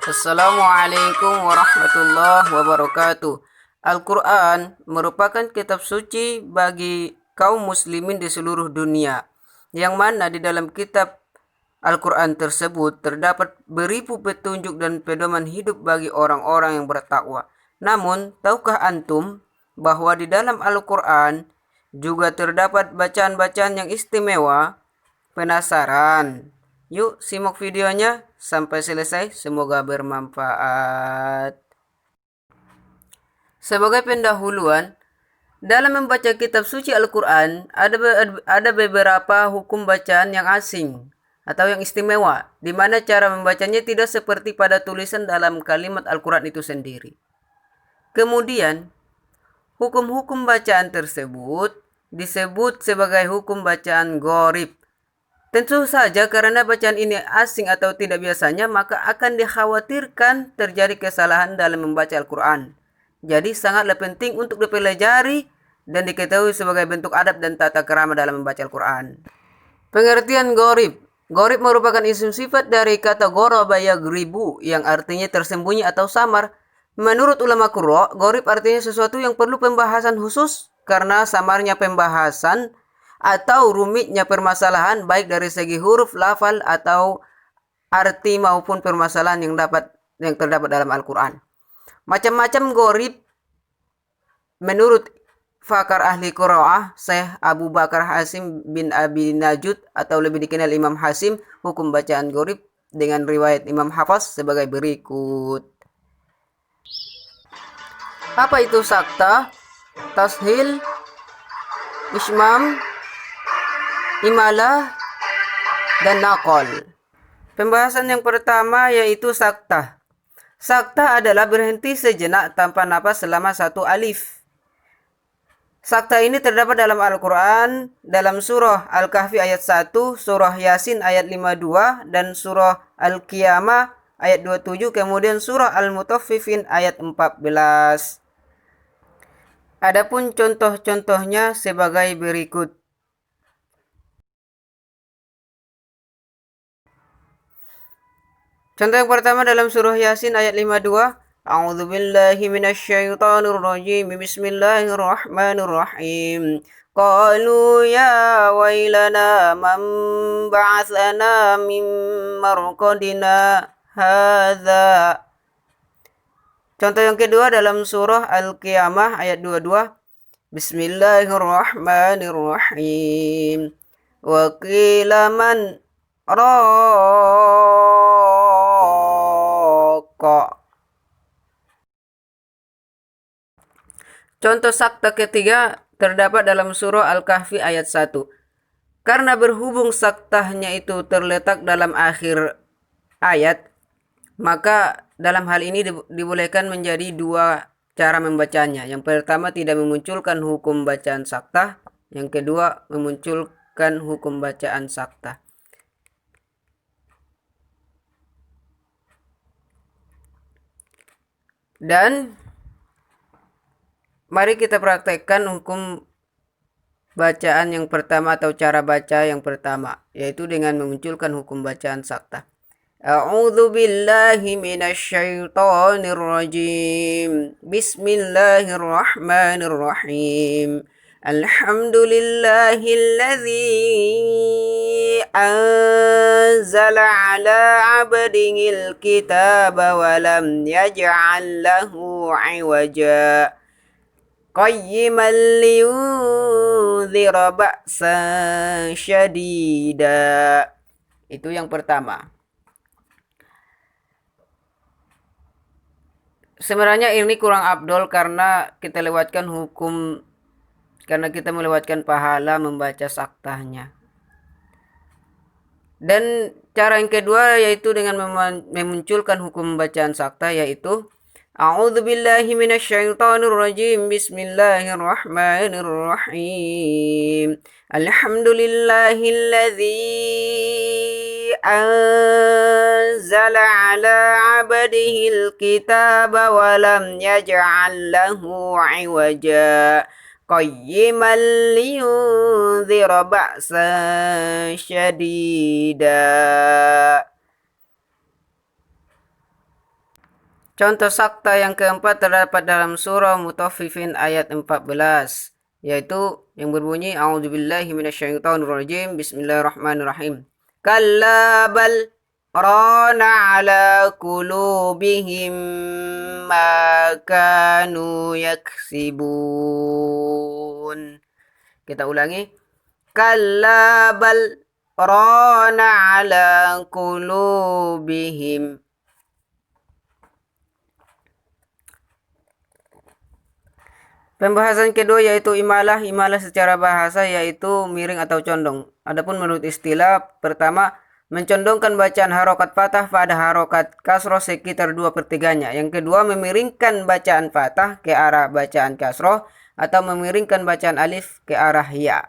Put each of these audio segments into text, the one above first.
Assalamualaikum warahmatullahi wabarakatuh. Al-Quran merupakan kitab suci bagi kaum muslimin di seluruh dunia, yang mana di dalam kitab Al-Quran tersebut terdapat beribu petunjuk dan pedoman hidup bagi orang-orang yang bertakwa. Namun, tahukah antum bahwa di dalam Al-Quran juga terdapat bacaan-bacaan yang istimewa? Penasaran? Yuk simak videonya sampai selesai, semoga bermanfaat. Sebagai pendahuluan, dalam membaca kitab suci Al-Quran, ada beberapa hukum bacaan yang asing atau yang istimewa, di mana cara membacanya tidak seperti pada tulisan dalam kalimat Al-Quran itu sendiri. Kemudian, hukum-hukum bacaan tersebut disebut sebagai hukum bacaan gharib. Tentu saja karena bacaan ini asing atau tidak biasanya, maka akan dikhawatirkan terjadi kesalahan dalam membaca Al-Quran. Jadi sangatlah penting untuk dipelajari dan diketahui sebagai bentuk adab dan tata krama dalam membaca Al-Quran. Pengertian gharib. Gharib merupakan isim sifat dari kata gharaba yaghribu yang artinya tersembunyi atau samar. Menurut ulama qurra, gharib artinya sesuatu yang perlu pembahasan khusus karena samarnya pembahasan atau rumitnya permasalahan baik dari segi huruf, lafal, atau arti maupun permasalahan yang terdapat dalam Al-Quran. Macam-macam gharib menurut fakar ahli qiraah Syekh Abu Bakar Hasim bin Abi Najud atau lebih dikenal Imam Hasim, hukum bacaan gharib dengan riwayat Imam Hafaz sebagai berikut. Apa itu sakta, tashil, ismam, imalah, dan naqal? Pembahasan yang pertama yaitu sakta. Sakta adalah berhenti sejenak tanpa napas selama satu alif. Sakta ini terdapat dalam Al-Quran, dalam surah Al-Kahfi ayat 1, surah Yasin ayat 52, dan surah Al-Qiyamah ayat 27, kemudian surah Al-Mutaffifin ayat 14. Adapun contoh-contohnya sebagai berikut. Contoh yang pertama dalam surah Yasin ayat 52. A'udzu billahi minasyaitonir rajim. Bismillahirrahmanirrahim. Qalu ya wailana man ba'atsana min marqadina hadza. Contoh yang kedua dalam surah Al-Qiyamah ayat 22. Bismillahirrahmanirrahim. Wa qila man Contoh sakta ketiga terdapat dalam surah Al-Kahfi ayat 1. Karena berhubung saktahnya itu terletak dalam akhir ayat, maka dalam hal ini dibolehkan menjadi dua cara membacanya. Yang pertama tidak memunculkan hukum bacaan saktah, yang kedua memunculkan hukum bacaan saktah. Dan mari kita praktekkan hukum bacaan yang pertama atau cara baca yang pertama, yaitu dengan memunculkan hukum bacaan saktah. A'udzu billahi minasyaitonir rajim. Bismillahirrahmanirrahim. Alhamdulillahilladzi anzala ala 'abdihil kitaba wa lam yaj'al lahu 'iwaja. Qayyiman liyunzira ba'san syadida. Itu yang pertama. Sebenarnya ini kurang afdol karena kita melewatkan pahala membaca saktahnya. Dan cara yang kedua yaitu dengan memunculkan hukum bacaan sakta, yaitu A'udzu billahi minasyaitonir rajim. Bismillahirrahmanirrahim. Alhamdulillahilladzi anzala ala 'abdihil kitaba wa lam yaj'al lahu 'iwaja. Qayyiman liyunzira ba'san syadida. Contoh sakta yang keempat terdapat dalam surah Mutaffifin ayat 14, yaitu yang berbunyi A'udzubillahi minasyaitonirrajim. Bismillahirrahmanirrahim. Kalla bal rana ala qulubihim ma kanu yaksibun. Kita ulangi. Kalla bal rana ala qulubihim. Pembahasan kedua yaitu imalah. Imalah secara bahasa yaitu miring atau condong. Adapun menurut istilah, pertama, mencondongkan bacaan harokat fathah pada harokat kasroh sekitar 2/3-nya. Yang kedua, memiringkan bacaan fathah ke arah bacaan kasroh atau memiringkan bacaan alif ke arah ya.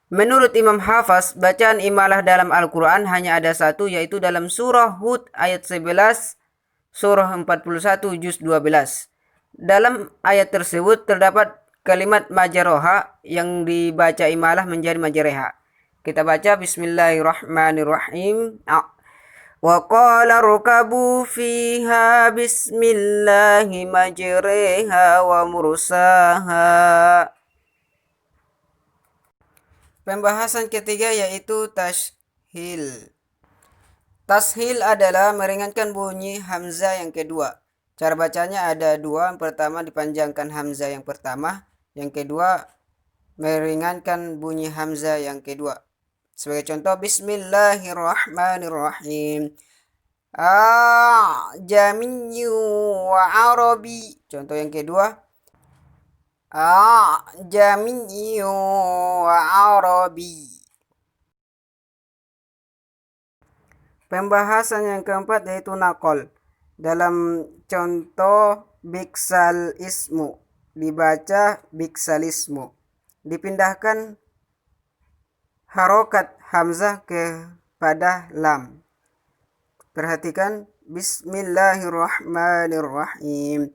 Menurut Imam Hafaz, bacaan imalah dalam Al-Quran hanya ada satu, yaitu dalam surah Hud ayat 11, surah 41 juz 12. Dalam ayat tersebut terdapat kalimat majaroha yang dibaca imalah menjadi majareha. Kita baca Bismillahirrahmanirrahim. Wa qala rukabu fiha bismillahi majreha wa mursaha. Pembahasan ketiga yaitu tashil. Tashil adalah meringankan bunyi hamzah yang kedua. Cara bacanya ada dua. Yang pertama, dipanjangkan hamzah yang pertama. Yang kedua, meringankan bunyi hamzah yang kedua. Sebagai contoh, Bismillahirrahmanirrahim. Jamiyyu wa arabi. Contoh yang kedua, jamiyyu wa arabi. Pembahasan yang keempat yaitu nakol. Dalam contoh biksal ismu, dibaca biksalismu. Dipindahkan harokat hamzah kepada lam. Perhatikan Bismillahirrahmanirrahim.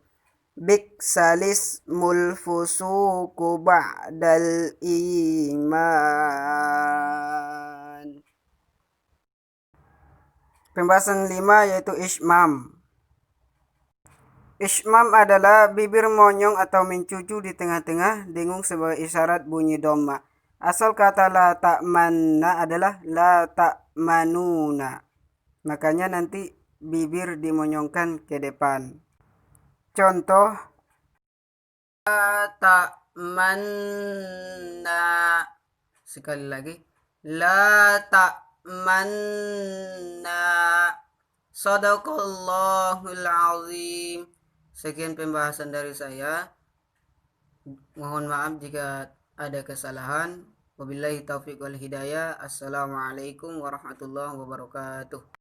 Biksalismul fusuku ba'dal iman. Pembahasan 5 yaitu ismam. Ismam adalah bibir monyong atau mencucu di tengah-tengah dengung sebagai isyarat bunyi dhamma. Asal kata la ta'manna adalah la ta'manuna. Makanya nanti bibir dimonyongkan ke depan. Contoh, la ta'manna. Sekali lagi, la ta'manna. Sadaqallahul azim. Sekian pembahasan dari saya. Mohon maaf jika ada kesalahan. Wabillahi taufiq wal hidayah. Assalamualaikum warahmatullahi wabarakatuh.